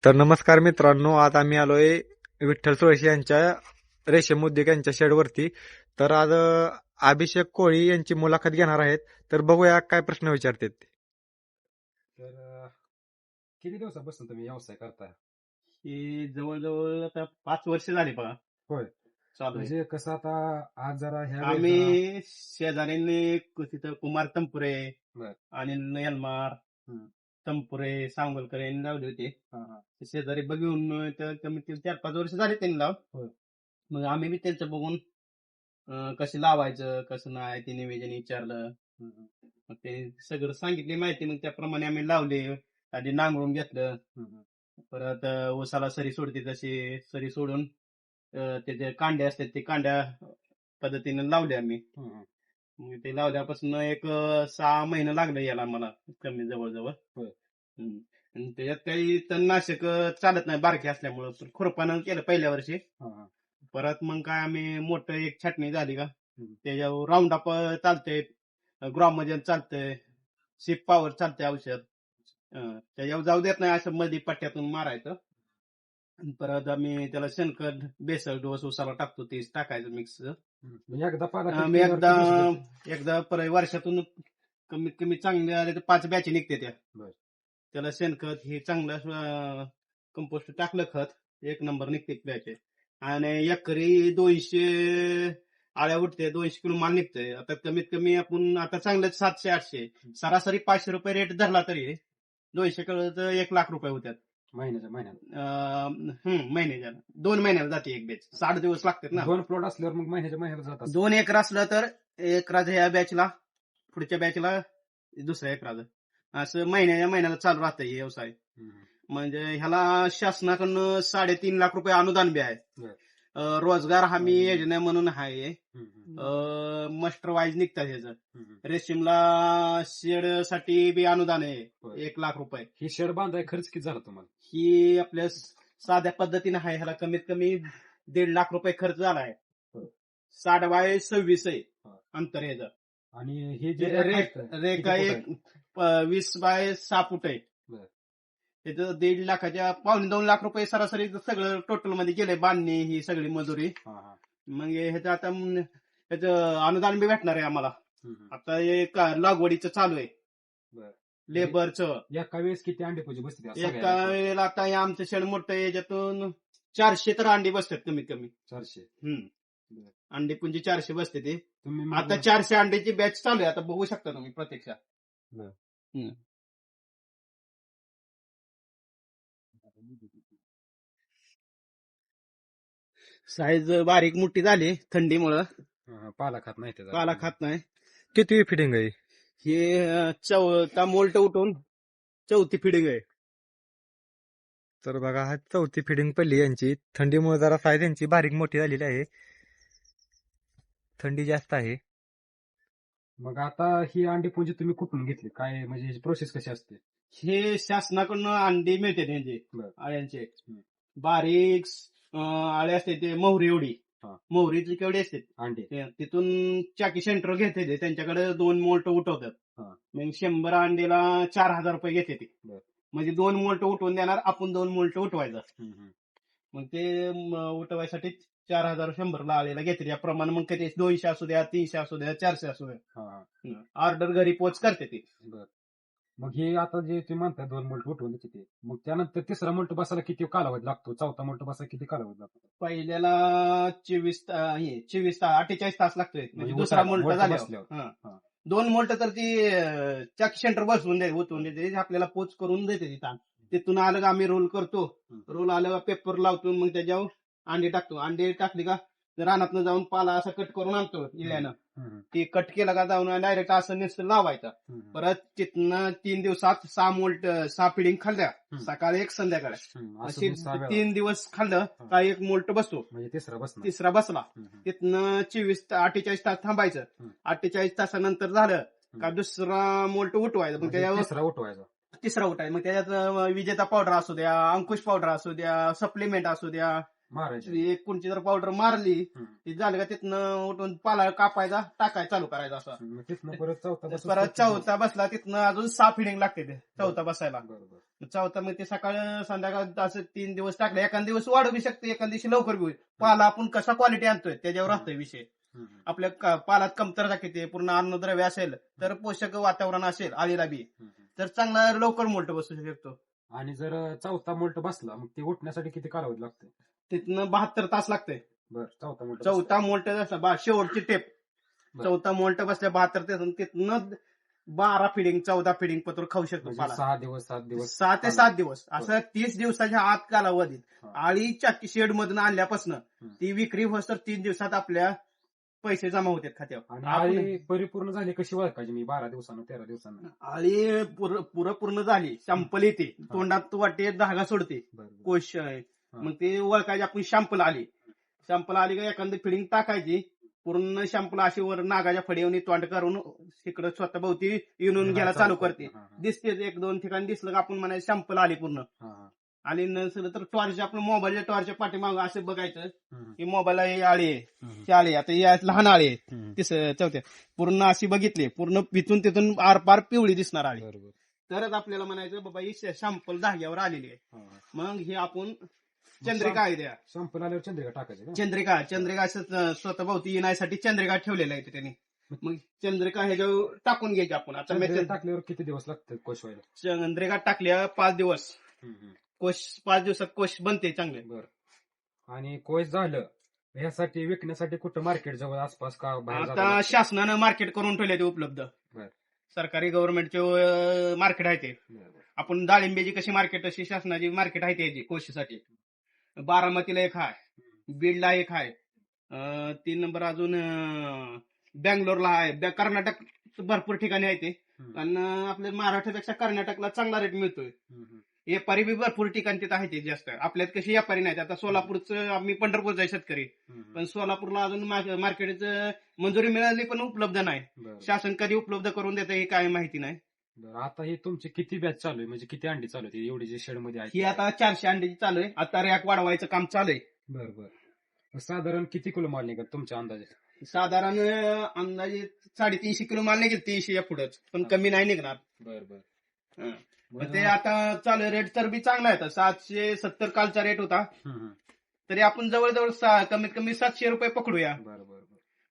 तर नमस्कार मित्रांनो, आज आम्ही आलोय विठ्ठल सुळशी यांच्या रेशीम उद्योग यांच्या शेडवरती. तर आज अभिषेक कोळी यांची मुलाखत घेणार आहेत. तर बघूया काय प्रश्न विचारतात ते. तर किती दिवसापासून तुम्ही व्यवसाय करताय? ही जवळजवळ आता 5 वर्ष झाली बघा. होय. चालू आहे. म्हणजे कसं आता आज जरा ह्या वेळेस आम्ही शेजाऱ्यांनी तिथं कुमार तंपुरे बर. आणि यलमार तंपुरे सांगोलकर यांनी लावले होते. ते शेजारी बघून तर कमीत कमी 4-5 वर्ष झाले त्यांनी लावून. होय. मग आम्ही बी त्यांचं बघून कसं लावायचं कसं नाही ते निवेदन विचारलं. मग ते सगळं सांगितली माहिती, मग त्याप्रमाणे आम्ही लावले. आधी नांगरून घेतलं, परत ऊसाला सरी सोडते तशी सरी सोडून त्याचे कांडे असतात ते कांड्या पद्धतीने लावले आम्ही. मग ते लावल्यापासून एक 6 महिने लागले याला मला कमी जवळजवळ. होय. आणि त्याच्यात काही तणनाशक चालत नाही बारके असल्यामुळं, खुरपानं केलं पहिल्या वर्षी. परत मग काय आम्ही मोठं एक छाटणी झाली का त्याच्यावर राऊंड अप चालतंय, ग्रॉमोजन चालतंय, सिप पॉवर चालतंय औषध. त्याच्यावर जाऊ देत नाही, असं मध्ये पट्ट्यातून मारायचं. आणि परत आम्ही त्याला शेणखत बेसल डोस उसाला टाकतो तेच टाकायचं मिक्स. आम्ही एकदा परत वर्षातून कमीत कमी चांगले आले तर 5 बॅच निघते त्या. त्याला शेणखत हे चांगलं कंपोस्ट टाकलं खत, 1 नंबर निघते बॅच. आणि एकरी 200 आळ्या उठते, 200 किलो माल निघतोय. आता कमीत कमी आपण आता चांगलं 700-800 सरासरी 500 रुपये रेट धरला तरी 200 किलो तर 1 लाख रुपये होत्यात महिन्याच्या. 2 महिन्याला जाते एक बॅच, 60 दिवस लागतात ना. 2 प्लॉट असल्यावर मग महिन्याला जातात. 2 एकर असलं तर एकराचं ह्या बॅचला, पुढच्या बॅचला दुसऱ्या एकराचं, असं महिन्याला चालू राहतं हे व्यवसाय. म्हणजे ह्याला शासनाकडनं 3.5 लाख रुपये अनुदान बी आहे. रोजगार हमी योजना म्हणून आहे. मास्टर वाईज निघतात ह्याचं. रेशीमला शेड साठी बी अनुदान आहे 1 लाख रुपये. ही शेड बांधाय खर्च किती झाला तुम्हाला? ही आपल्या साध्या पद्धतीने आहे, ह्याला कमीत कमी 1.5 लाख रुपये खर्च झालाय. 60 बाय 26 आहे अंतर ह्याचं. आणि हे जे रेखा एक 20 बाय 6 फूट आहे. त्याचं 1.5 लाखाच्या 2.25 लाख रुपये सरासरी सगळं टोटल मध्ये गेले, बांधणी ही सगळी मजुरी. मग ह्याचं आता ह्याचं अनुदान बी भेटणार आहे आम्हाला. आता एक लागवडीचं चालू आहे लेबरचं. एका वेळेस किती अंडे पोची बसते? एका वेळेला आता हे आमचं शेड मोठं आहे, याच्यातून 400 तर अंडी बसतात कमीत कमी. 400 अंडी पुंजी 400 बसते ते. आता 400 अंड्याची बॅच चालू आहे, आता बघू शकता तुम्ही प्रत्यक्षात. साईज बारीक मोठी झाली थंडीमुळं, पाला खात नाही. पाला खात नाही. किती फिटिंग आहे? हे चौथा मोल्ट उठून 4थी फिडिंग आहे. तर बघा, हा 4थी फिडिंग पडली यांची. थंडीमुळे जरा साईज यांची बारीक मोठी झालेली आहे, थंडी जास्त आहे. मग आता ही अंडी पुंजी तुम्ही कुठून घेतली? काय म्हणजे प्रोसेस कशी असते? हे शासनाकडून अंडी मिळते त्यांचे आळ्यांचे. बारीक आळे असते ते मोहरी एवढी, मोहरीची केवढी असते अंडी, तिथून चाकी सेंटर घेते त्यांच्याकडे 2 मोल्ट उठवतात. मग 100 अंडीला 4,000 रुपये घेते ते. म्हणजे 2 मोल्ट उठवून देणार, आपण 2 मोल्ट उठवायचं. मग ते उठवायसाठी 4,000 100ला आलेला घेते. याप्रमाणे मग ते 200 असू द्या, 300 असू द्या, 400 असू द्या, ऑर्डर घरी पोच करते ते. मग हे आता जे तुम्ही म्हणताय 2 मोल्ट उठवून किती, मग त्यानंतर 3रा मोल्ट बसायला किती कालावधी लागतो? 4था मोल्ट बसायला किती कालावधी लागतो? पहिल्याला 48 तास लागतोय. म्हणजे दुसरा मोल्ट झाल्यावर 2 मोल्ट तर ती चाकी सेंटर बसवून उतरून देते, आपल्याला पोच करून देते तिथं. तिथून आलं का आम्ही रोल करतो, रोल आलं का पेपर लावतो, मग त्याच्यावर अंडी टाकतो. अंडी टाकली का रानातनं जाऊन पाला असा कट करून आणतो इल्यानं. ती कट केला का जाऊन डायरेक्ट असं नुसतं लावायचं. परत तिथनं 3 दिवसात 6 फिडिंग खाल्ल्या, सकाळी 1 संध्याकाळी, अशी 3 दिवस खाल्लं का 1 मोल्ट बसतो. तिसरा बसला तिथनं 48 तास थांबायचं. 48 तासानंतर झालं का दुसरा मोल्ट उठवायचा. मग त्याच्यावर तिसरा उठायचा. मग त्याच्यात विजेता पावडर असू द्या, अंकुश पावडर असू द्या, सप्लिमेंट असू द्या, मारायचे. एक कोणची जर पावडर मारली हम्म. ती झालं का तिथनं उठून पाला कापायचा टाकायचा चालू करायचा असं. मग तिथनं परत चौथा बसत परत होता. चौथा बसला तिथनं अजून 6 फिडिंग लागते ते चौथा बसायला. बरोबर. चौथा मग ते सकाळ संध्याकाळ असं 3 दिवस टाकले. एखाद दिवस वाढू बी शकते, एखाद दिवशी लवकर बी होईल. पाला आपण कसा क्वालिटी आणतोय त्याच्यावर राहतोय विषय. हम्म. आपल्या पालात कमतरता किती आहे, पूर्ण अन्नद्रव्य असेल तर पोषक वातावरण असेल आलेला बी हम्म. तर चांगला लवकर मोल्ट बसू शकतो. आणि जर चौथा मोल्ट बसला मग ते उठण्यासाठी किती कालावधी लागतो? तिथनं 72 तास लागते. बर, चौथा मोल्ट चौथा मोल्ट शेवटची टेप. बरं. चौथा मोल्ट बसल्या 72 तास तिथनं 12 फिडिंग 14 फिडिंग पत्र खाऊ शकतो म्हणजे पाला. 6 दिवस 7 दिवस 6 ते 7 दिवस असं 30 दिवसाच्या आत कालावधीत हा. आळीच्या शेड मधून आणल्यापासून हम्म. ती विक्री होस तर 3 दिवसात आपल्या पैसे जमा होतात खात्यावर. आणि आपण आळी परिपूर्ण झाली कशी ओळखायची? मी 12 दिवसानं 13 दिवसानं. आळी पूर्ण झाली, शॅम्पल येते, तोंडात वाटे धागा सोडते, बरोबर. कोश आहे. मग ते ओळखायचे आपण शॅम्पल आली का एखादी फिडिंग टाकायची, पूर्ण शॅम्पल अशी वर नागाच्या फडीवनी तोंड करून तिकडं स्वतः भोवती येऊन घ्यायला चालू करते. हा, हा. दिसते 1-2 ठिकाणी दिसलं का आपण म्हणायचं शॅम्पल आली पूर्ण. हा, हा. आणि नसलं तर टॉर्च आपलं मोबाईलच्या टॉर्चच्या पाठीमागं असं बघायचं हम्म. की मोबाईलला हे आळी आहे, हम्म. ही आळी आहे. आता या लहान आळी आहे, हम्म. चौथ्या पूर्ण अशी बघितली, पूर्ण तिथून आरपार पिवळी दिसणार आळी, बरोबर. तरच आपल्याला म्हणायचं बाबा ही शॅम्पल धाग्यावर आलेली आहे. हा, हा. मग हे आपण चंद्रिका आहे द्या. संपल आल्यावर चंद्रिका टाकायची का? चंद्रिका असं स्वतः भोवती येण्यासाठी चंद्रिका ठेवलेला आहे त्यांनी. मग चंद्रिका ह्याच्यावर टाकून घ्यायची आपण. आता चंद्रिका मी टाकल्यावर किती दिवस लागतात कोश व्हायला? चंद्रिका टाकल्या 5 दिवस कोश, 5 दिवसात कोश बनते चांगले. बर. आणि कोश झालं ह्यासाठी विकण्यासाठी कुठं मार्केट जवळ आसपास का बाहेर जावं आता लागतं? शासनानं मार्केट करून ठेवले ते उपलब्ध. बर. सरकारी गव्हर्नमेंटचे मार्केट आहे ते. बर. आपण डाळिंब्याची कशी मार्केट अशी शासनाची मार्केट आहे त्याची कोशीसाठी. बारामतीला एक आहे, बीडला एक आहे, 3 नंबर अजून बँगलोरला आहे, कर्नाटक भरपूर ठिकाणी आहे ते. हम्म. आणि आपल्या महाराष्ट्रापेक्षा कर्नाटकला चांगला रेट मिळतोय. हम्म. व्यापारी बी भरपूर ठिकाणी तिथं आहे ते जास्त. आपल्यात कशी व्यापारी नाहीत. आता सोलापूरचं आम्ही पंढरपूरचा आहे शेतकरी, हम्म. पण सोलापूरला अजून मार्केटचं मंजुरी मिळाली पण उपलब्ध नाही. बर. शासन कधी उपलब्ध करून देतं हे काय माहिती नाही. बरं, आता हे तुमची किती बॅच चालू आहे? म्हणजे किती अंडी चालू आहे एवढी जे शेड मध्ये ही आहे? आता 400 अंड्याची चालू आहे. आता रॅक वाढवायचं काम चालू आहे. बर बर. साधारण किती किलो माल निघत तुमच्या अंदाजे? साधारण अंदाजे 350 किलो माल निघेल, 300 या पुढेच, पण कमी नाही निघणार. बर बर. हं. पण ते आता चालू रेट तर बी चांगला आहे. 770 कालचा रेट होता, तरी आपण जवळजवळ कमीत कमी 700 रुपये पकडूया. बर बर.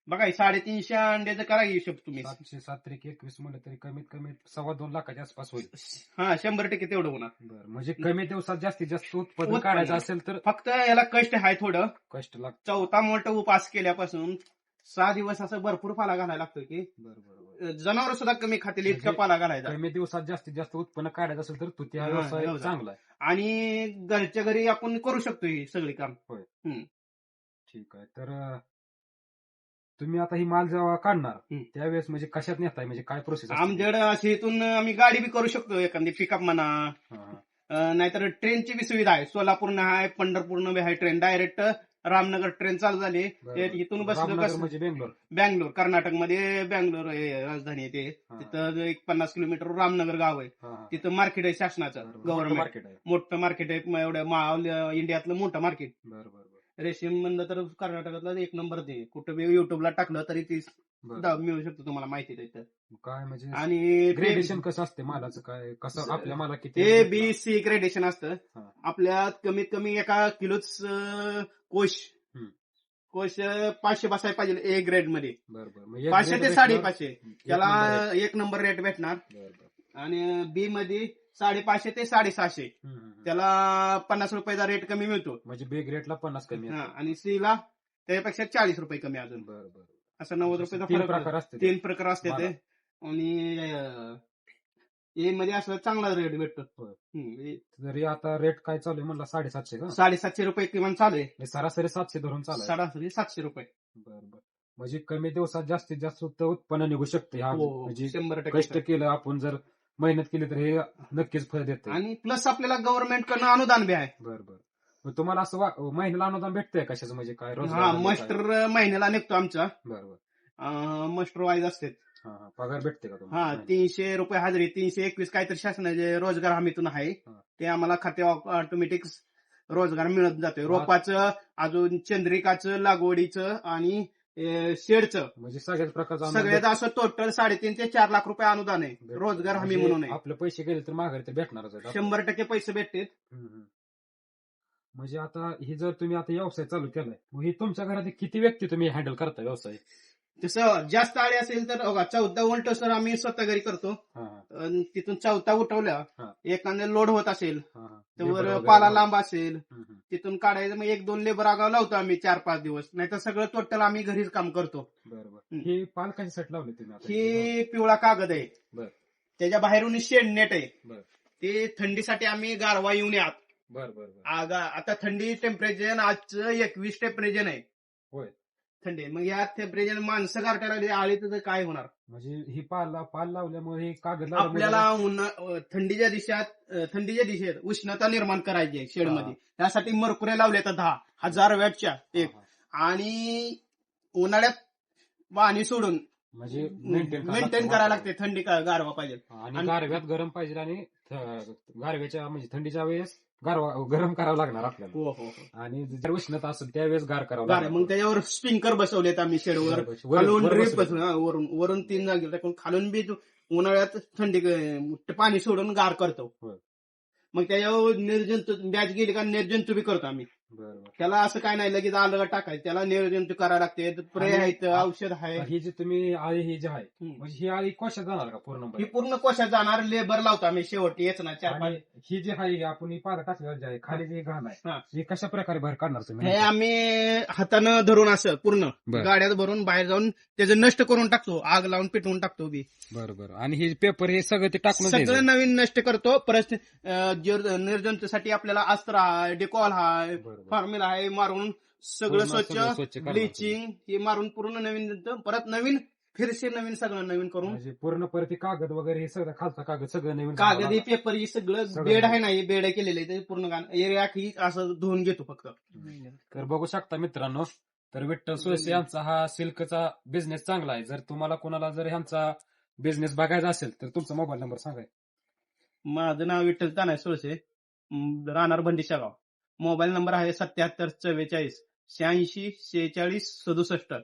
बघा 350 अंड्याचं करा हिशोब तुम्ही. 700-7 म्हणलं तरी कमीत कमी 2.25 लाखाच्या आसपास होईल. हा 100% तेवढं होणार. बरं, म्हणजे कमी दिवसात जास्तीत जास्त उत्पादन काढायचं असेल तर फक्त याला कष्ट आहे थोडं. कष्ट लागतं. चौथा मोठं उपास केल्यापासून 6 दिवस असं भरपूर पाला घालायला लागतो की बरोबर. जनावर सुद्धा कमी खातील इतका पाला घालायचा. कमी दिवसात जास्तीत जास्त उत्पन्न काढायचं असेल तर तुती हा हा, व्यवसाय व्यवसाय. चांगला आहे. आणि घरच्या घरी आपण करू शकतो ही सगळी काम. ठीक आहे. तर तुम्ही आता ही माल जेव्हा काढणार हम्म. त्यावेळेस म्हणजे कशात नेताय? म्हणजे काय प्रोसेस? आमच्याकडे अशी इथून आम्ही गाडी बी करू शकतो, एखादी पिकअप म्हणा, नाहीतर ट्रेनची बी सुविधा आहे. सोलापूरनं आहे, पंढरपूरनं बी आहे ट्रेन. डायरेक्ट रामनगर ट्रेन चालू झाली. इथून बसलं कसं म्हणजे बेंगलोर. बँगलोर, कर्नाटकमध्ये बँगलोर राजधानी आहे ते. तिथं एक 50 किलोमीटर रामनगर गाव आहे. तिथं मार्केट आहे शासनाचं, गव्हर्नमेंट मार्केट आहे. मोठं मार्केट आहे. एवढं इंडियातलं मोठं मार्केट. बरोबर. रेशीम म्हणलं तर कर्नाटकातला 1 नंबर ते. कुठं बी युट्यूबला टाकलं तरी ती मिळू शकतो तुम्हाला माहिती त्याचं. काय म्हणजे आणि ग्रेडेशन कसं असते मालाचं? काय कसं आपल्या मला किती ABC ग्रेडेशन असतं. हा. आपल्यात कमीत कमी एका किलोच कोश हम्म. 500 बसायला पाहिजे ए ग्रेड मध्ये. बरोबर. 500 ते 550 त्याला 1 नंबर रेट भेटणार. आणि बी मध्ये 550 ते 750 त्याला 50 रुपयाचा रेट कमी मिळतो. म्हणजे बी ग्रेडला 50 कमी. आणि सी ला त्याच्यापेक्षा 40 रुपये कमी अजून. बरोबर. असं 90 रुपयाचा 3 फरक प्रकार असते. 3 प्रकार असते ते. आणि ए मध्ये असं चांगला रेट भेटतो. जरी आता रेट काय चालू आहे म्हणला 750 का? 750 रुपये किमान चालू आहे. सरासरी 700 धरून चालू आहे. सरासरी 700 रुपये. बरोबर. म्हणजे कमी दिवसात जास्तीत जास्त उत्पन्न निघू शकते. म्हणजे 100% कष्ट केलं आपण, जर मेहनत केली तर हे नक्कीच फळ देते. आणि प्लस आपल्याला गव्हर्नमेंट कडनं अनुदान बी आहे. बरोबर. मग तुम्हाला असं महिन्याला अनुदान भेटतंय कशाचं? म्हणजे काय मस्टर महिन्याला निघतो आमचा. बरोबर. मस्टर वाईज असते. पगार भेटते का तुम्हाला? 300 रुपये हजेरी, 321 काहीतरी शासनाचे रोजगार हमीतून आहे. ते आम्हाला खाते ऑटोमॅटिक रोजगार मिळत जातोय. रोपाचं, अजून चंद्रिकाचं, लागवडीचं आणि शेडचं, म्हणजे सगळ्याच प्रकारचा सगळ्यात असं टोटल 3.5 ते 4 लाख रुपये अनुदान आहे रोजगार हमी म्हणून आहे. आपले पैसे गेले तर माघारी तर भेटणारच आहेत. 100% पैसे भेटतात. म्हणजे आता ही जर तुम्ही आता व्यवसाय चालू केलाय, मग ही तुमच्या घरात किती व्यक्ती तुम्ही हँडल करता व्यवसाय? तसं जास्त आळे असेल तर 14 वोल्ट सर आम्ही स्वतः घरी करतो. आणि तिथून 14 उठवल्या, हा. एखाद्या लोड होत असेल तर लेबर पाला वगैरे लांब असेल हम्म. तिथून काढायचं, मग 1-2 लेबर आगाव लावतो आम्ही 4-5 दिवस, नाहीतर सगळं टोटल आम्ही घरीच काम करतो. बरोबर. हे पाल कशासाठी लावले तुम्ही आता? ही पिवळा कागद आहे, बर. त्याच्या बाहेरून शेड नेट आहे. बर. ते थंडीसाठी आम्ही गारवा येऊन यात. बर बर बर. आता थंडी टेम्परेचर आजचं 21 टेम्परेचर आहे. होय. थंडी, मग या टेम्परेचर माणसं गारठ्याला लागली, आळी तर काय होणार? म्हणजे ही पाल लावल्यामुळे हे कागद आपल्याला थंडीच्या दिवसात उष्णता निर्माण करायची आहे शेडमध्ये. त्यासाठी मरकुऱ्या लावल्या 10,000 वॅटच्या एक, आणि उन्हाळ्यात पाणी सोडून म्हणजे मेंटेन करायला लागते. थंडी गारवा पाहिजे, आणि गारव्यात गरम पाहिजे, आणि गारव्याच्या म्हणजे थंडीच्या वेळेस गरम करावं लागणार आपल्याला. हो हो. आणि जर उष्णता असेल त्यावेळेस गार करावं गार, लागणार. मग त्याच्यावर स्प्रिंकर बसवलेत आम्ही शेडवर, खालून ड्रिप बसवून, वरून 3 जागी टाकून खालून बी उन्हाळ्यात थंडी पाणी सोडून गार करतो. मग त्याच्यावर निर्जंतू बॅच गेली का निर्जंतू बी करतो आम्ही. बरोबर. त्याला असं काय नाही लगेच आलं टाकायचं, त्याला निर्जंतू करायला लागते, स्प्रे आहेत, औषध आहे. ही जी तुम्ही आळी ही जी आहे, म्हणजे ही आळी कोशात जाणार का पूर्ण? ही पूर्ण कोशात जाणार, लेबर लावतो आम्ही शेवटी, येच ना 4-5. ही जी आहे आपण ही पाला टाकल्यावर जी आहे खाली जी घाण आहे, हा. ही कशा प्रकारे बाहेर काढणार तुम्ही? हे आम्ही हातानं धरून असं पूर्ण बरं. गाड्यात भरून बाहेर जाऊन त्याचं नष्ट करून टाकतो, आग लावून पेटवून टाकतो बी. बरोबर. आणि हे पेपर हे सगळं ते टाकून सगळं नवीन नष्ट करतो. परत निर्जंतूसाठी आपल्याला अस्त्र आहे, डिकॉल आहे, फॉर्म्युला आहे, मारून सगळं स्वच्छ ब्लिचिंग हे मारून पूर्ण नवीन देतो. परत नवीन फिरसे नवीन सगळं नवीन करून, म्हणजे पूर्ण परत कागद वगैरे हे सगळं खालचा कागद सगळं नवीन कागद हे पेपर हे सगळं बेड आहे ना, हे बेड केलेलं आहे, ते पूर्ण एरिया ही असं धुवून घेतो फक्त. तर बघू शकता मित्रांनो, तर विठ्ठल सुळसे यांचा हा सिल्कचा बिझनेस चांगला आहे. जर तुम्हाला कोणाला जर ह्यांचा बिझनेस बघायचा असेल तर तुमचा मोबाईल नंबर सांगाय. माझं नाव विठ्ठल तानाय सुळसे, राहणार भंडीशागाव. मोबाईल नंबर आहे 7744864667.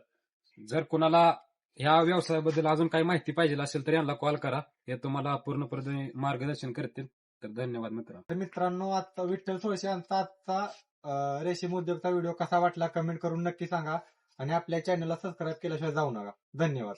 जर कोणाला ह्या व्यवसायाबद्दल अजून काही माहिती पाहिजे असेल तर यांना कॉल करा, हे तुम्हाला पूर्णपणे मार्गदर्शन करतील. तर धन्यवाद मित्रांनो. तर मित्रांनो, आता विठ्ठल सुळसे यांचा आजचा रेशीम उद्योगचा व्हिडिओ कसा वाटला कमेंट करून नक्की सांगा, आणि आपल्या चॅनलला सबस्क्राईब केल्याशिवाय जाऊ नका. धन्यवाद.